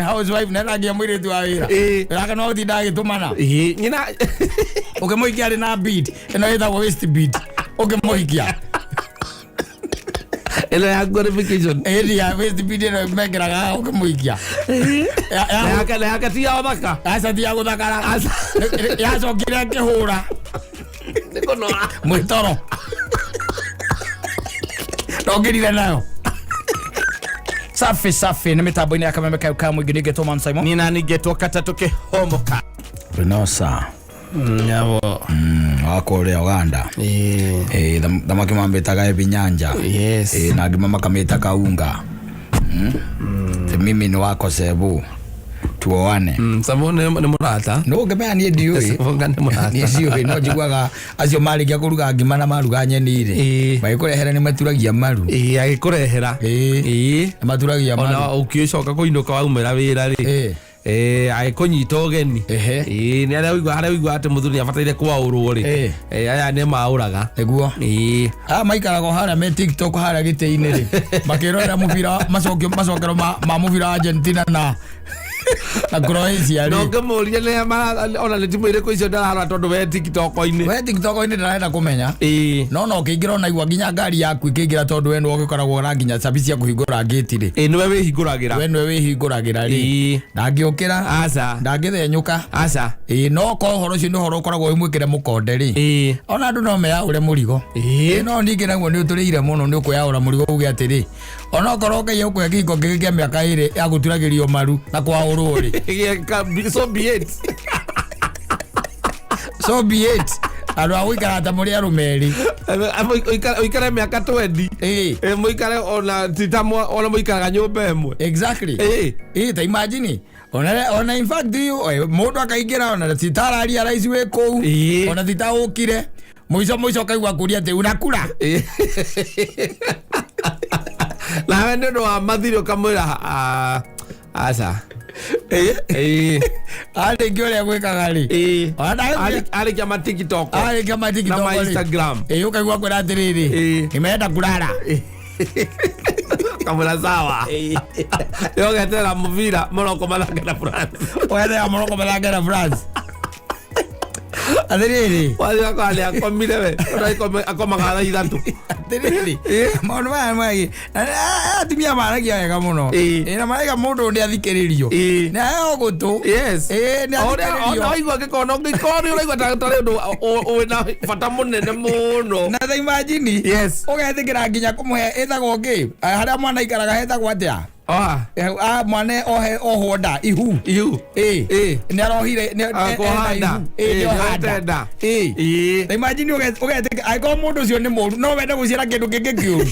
housewife na rangi mwire tu awira raka no ti ndagi tumana nyina ukimuikia ari na beat eno ita waist beat ukimuikia elo ya glorification ya waist beat eno megraga ukimuikia ya tia obaka asa tia guthakara ya cokire kihura nikono mwitoro ndongirire nayo safi na mitambo ine akameme ka mwingi nigetwo man Simon nina nigetwo katatoke homoka Renosa nyabo wako ule Uganda thamaki mambitaga ebinyanja na ngima makamita kaunga mimi ni wako Sebu tuoane sabone ni murata no gemea ni ndio ngane murata ni sio no jigwaga acio marikia kuruga ngima na maruga nyeni ri baikurehere ni maturagia maru agikurehera maturagia maru ona ukicoka kuinuka waumera wira ri agikunyita ugeni ni aria wigwa ati muthuri abataire kwaurwo ri aya ni mauraga eguo maikaraga haria me TikTok haria gite-ini ri makirora mubira macokero ma mubira Argentina na Croatia ri no ngemuria ni ona ni timu ire kuicio ndarara tondu we TikTok-ini ndarenda kumenya no kingira na igwa nginya ngari yaku ikingira tondu we no ugikoragwo na nginya cabi cia kuhingura gate ri niwe wihinguragira ri ndangiukira ndangithenyuka no ko horo cio ni horo ukoragwo imwikire mukonde ri ona andu no meyaure murigo no ningi naguo ni uturiire muno ni ukuyaura murigo uge atiri ona korwo Ngai ukwe kiko gikia miaka iri ya guturagirio maru na kwa ururi so be it aro awikara ta muri arumeri oikara miaka 20 muikare ona titamo ona muikara nyumba emwe exactly ta imagine ona in fact mundu akaingira ona titararia raisi we kou ona titaukire muico kaigwa kuria te unakura la wende no amathirio kamwira asa ale ngore gwikaga ri ale kama TikTok na Instagram ukaigwa kwira atiriri nimeenda kurara kamera sawa yo gatera muvira moroko malanga France na France adiriri wali akale akomire we akomagara ithatu adiriri maundu maya mwagi atumia maragia wega muno na maraiga mundu ndi athikiririo na gutu ona igwa gikono uraigwa tari undu wina bata munene muno na imagine ugethikira nginya kumuhe ithagwo ngi haria mwana ikaraga hetagwo atia mwane ohoda ihu ni arohire ni akohanda imagine ugete aiko mundu cio ni muru no wende gucira kindu kingi kiuru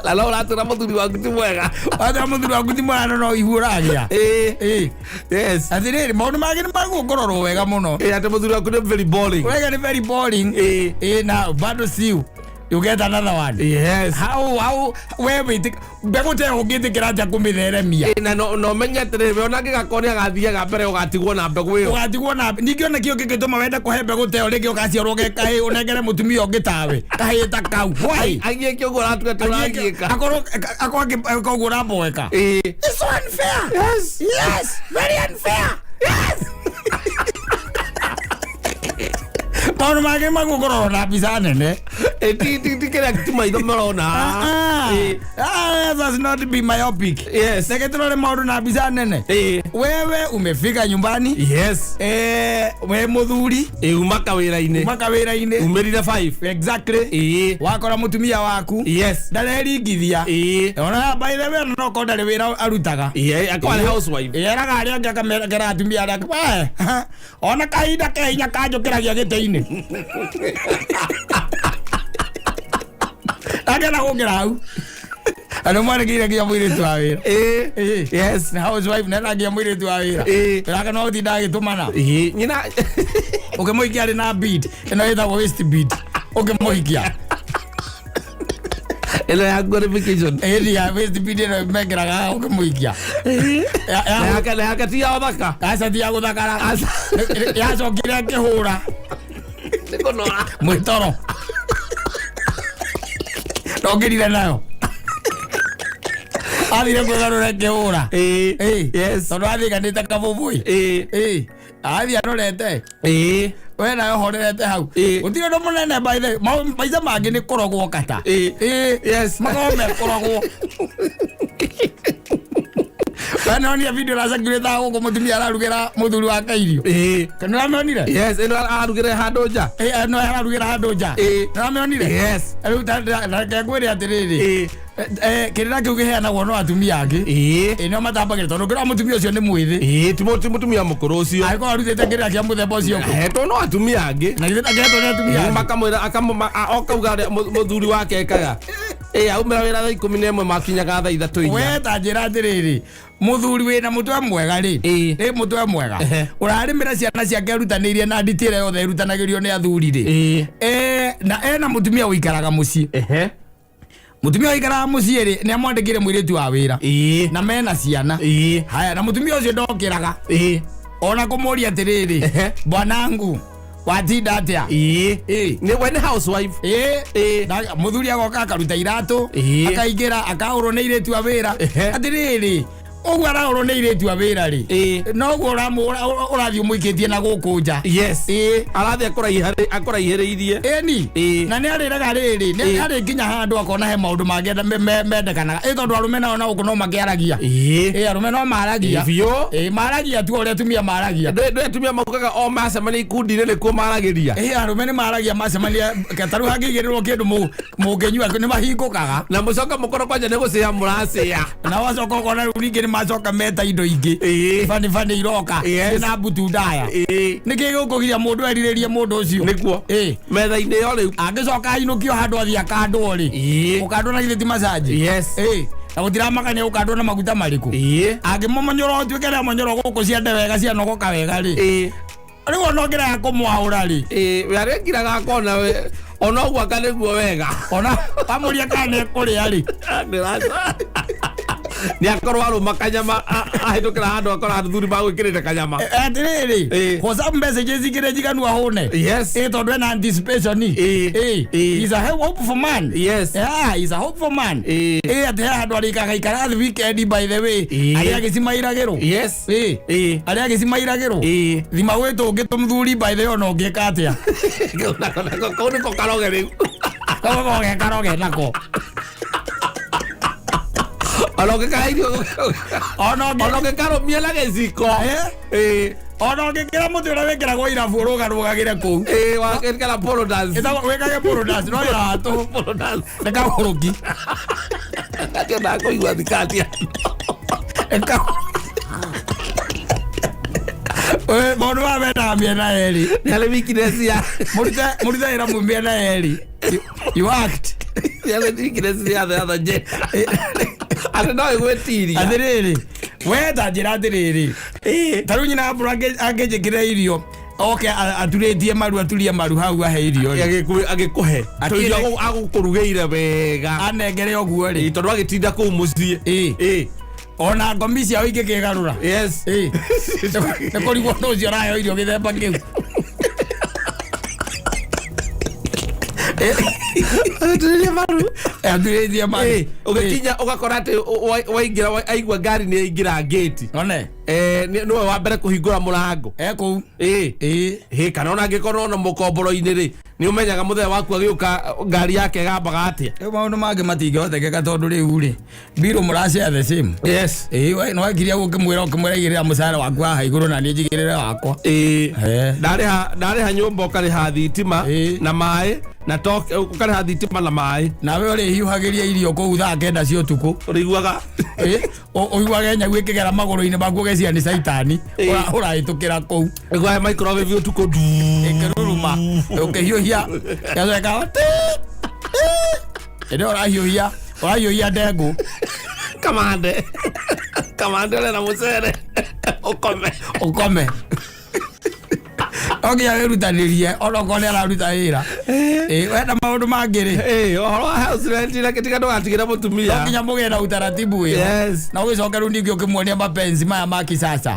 la la tura muthuri waku ti mwega no ihuragia yes athiri maundu magi ni magukororu wega muno ate muthuri waku ni very boring na bado siu you get another one how we begute ugitikira nja kumitheremia no menya tere ona gigakoni agathie gambere ugatigwo na mbegu iyo ningio na kio gigituma wenda kuhe begute o rigi ugaciarwo gekahi unengere mutumia ongitawe kahi ta kau why agie kio gora turagieka akogura boeka it's so unfair yes very unfair maundu magi magukorowo na mbica nene kira kituma itho marona does not be myopic negetorore maundu na mbica nene wewe umefika nyumbani we muthuri umaka wira-ini umerire 5 exactly wakora mutumia waku ndareringithia ona by the way no ko ndari wira arutaga akwari housewife eraga aria ngakamera atumia aria ona kahinda kehinya kanjukiragia gite-ini agena kugira hau ano mwana gira kia mwire tu awira yes na housewife na rangi mwire tu awira raka no ti ndagi tumana nyina ukimuikia ari na beat eno ita waist beat ukimuikia elo ya glorification ya waist beat eno megraga ukimuikia ya tia obaka asa tia guthakara ya cokire kihura nikono mwitoro ndongirire nayo athire kwegarura keura yes tondu athiganite kabubui athia norete we nayo horerete hau utire ndo munene baithe maiza mangi ni kurogwo kata yes magome kurogwo bana ni video la sagire ta go mutumia ararugira muthuri wa kairio kana ramonire yes eno ararugira handoja no ararugira handoja ramonire yes na kegwire atiriri kirira kiu giheana wono atumia angi no matambagire tondu kira mutumia ucio ni mwithi mutumia mukuru ucio aiko arutite kirira kia muthemba ucio heto no atumia angi na githita geto ni atumia makamwira okauga muthuri wake ekaga aumira wira thaa 11 makinyaga thaa 3 we ta njira atiriri muthuri wina mutwe mwega ri mutwe mwega urarimira ciana ciake arutanirie na nditire yothe irutanagirio ni athuri ri na mutumia uikaraga mucii mutumia uikaraga mucii ri ni amwandikire mwiritu wa wira na mena ciana haya na mutumia ucio ndokiraga ona kumuria atiriri bwanangu watinda atia ni when housewife na muthuri agoka akaruta iratu akaingira akaurwo ni iritu wa wira atiriri ogwa rauro ni iritu wa wira ri no gwo urathi umuikitie na gukunja yes arathi akora iheriirie ni na ni ariraga riri ni ari kinya handu akona he maundu mangenda mendekanaga tondu arume nao na ukono makiaragia arume no maragia maragia tu ore atumia maragia ndu atumia maukaga o macemania ikundi ni kuo maragiria arume ni maragia macemania kataru hangigirirwo kindu mungenyua ni mahingukaga na mucoka mukoro kwanja ni gucia muracia na wacoka ukona ringiri macoka meta indo ingi fani iroka na butu ndaya niki gukugiria mundu eriririe mundu ucio nikuo metha-ini yo riu angicoka inukio handu athia kandwo ri ukandwo na githiti masaji yes na gutiramaka ukandwo na maguta mariku angimomonyoro utuike na monyoro guku cia ndewega cia nogoka wega ri rigo nongera kumwaura ri we ngiraga kona we ona gwaka niguo wega ona pamuria kane kuria ri ni akorwo aruma kanyama ahitukira handu akora athuri magwikirite kanyama atiriri kosa message zikire jiganu ahone yes tondu ena anticipation is a hope for man yes is a hope for man ati handu arikaga ikara the weekend by the way ari agicimairagiro yes ari agicimairagiro thima gwitu ngitumthuri by the way no ngika atia ko ni ko karoge riu ko karoge nako Aloge kairio onoge karo miela geziko onoge kira mutu ura wekira go ira furo garugagire ku wakira polo dance ita wekage polo dance no ira to polo dance neka kuruki ake na ko igwa dikatia eka mono wa beta miena eri yale wikinesia murita ira mu miena eri you act yale wikinesia the other day ate no igwetiri atiriri weta njira atiriri taru nyina abura angejikira irio oke aturetie maru aturie maru hau ahe irio agikuhe tuirio agukurugeire wega anengere oguo ri tondu agitinda ku mucii ona ngomi cia oige kigarura yes nekorigwo no cio rayo irio githemba kiu aturetie maru ugikinya ugakora ati waingira aigua ngari ni ingira gate one niwe wa mbere kuhingura murango kou kana ona ngikorwo no mukomboro-ini ri ni umenyaga muthenya waku agiuka ngari yake gambaga atia maundu mangi matingihoteka tondu riu ri biro muracia the same yes no wakiria ukimwiragirira mucara waku haha iguru na ni njigirire wakwa ndariha nyumba ukariha thitima na mai na ukariha thitima na mai nawe uri hiuhagiria irio kou thaa kenda cia utuku uriguaga uiguage nyagu ikigera maguru-ini maku ugecia ni saitani urahitukira kou igwae microwave utuku ikiruruma ukihiuhia yacoka ende urahiuhia ndengu kamande ule na mucere ukome ogia wirutanirie onoko ni araruta wira wenda maundu mangiri ohoro wa house rent na kitika ndugatigire mutumia nginya mugie na utaratibu wira na ugicoka ru ningi ukimwonia mapenzi maya ma kisasa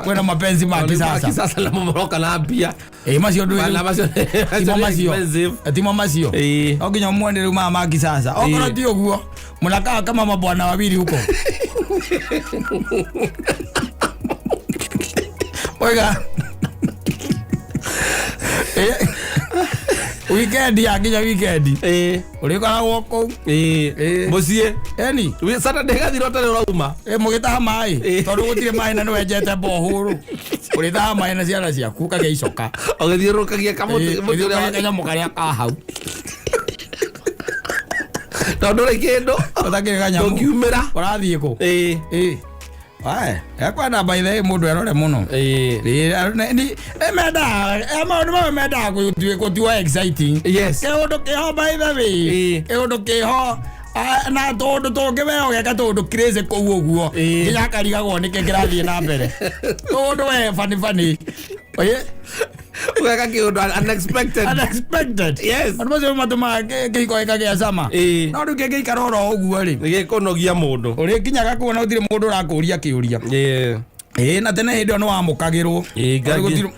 kwena mapenzi ma kisasa na mumoroka na mbia macio timo macio oginya umwone riu ma kisasa okorwo ti uguo Mnakaa kama mabwana wawili huko. Oiga. Weekend ya kija weekend. Ulikuwa huko. Mucie. Eni. We Saturday gathira utare urauma. Mugitaha mai. Tondu gutire mai na nwenjete bohuru. Ulitaha mai na ciana ciaku kage icoka. Ogithiurukagia kamuti uria kanyamu karia ka hau. Tondu ri kindu. Utakire kanyamu. Tukiumira. Urathie ku. Yakwa na by the way mundu erore muno. Ni meda kutua exciting. Yes. Keundu kiho by the way. Keundu kiho na tondu tungibeo geka tondu crazy kou uguo. Kinya karigagwo niki kirathie na mbere. Tondu we funny. Oye. Uga kiundu unexpected. Yes. Maze matuma kiko ekagia sama. No ndu kege ikaroro uguo ri. Gikunogia mundu. Uri kinya kuona utire mundu urakuria kiuria. Na tene hindi no amukagirwo.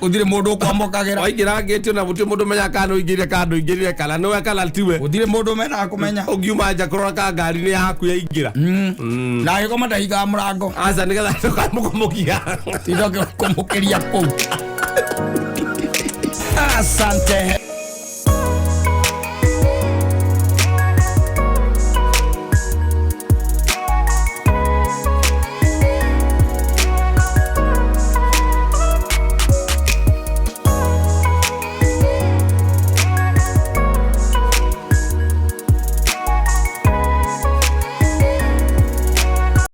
Utire mundu kwamukagira. Waingira ngeti na buti mundu menya kana ingire kana no akala tiwe. Utire mundu mena kumenya. Ungiuma nja kurora ka ngari ni yaku ya ingira. Na giko matahiga murango. Aza nigetha tukamukomokia. Tidoke kumukiria kou. Asante.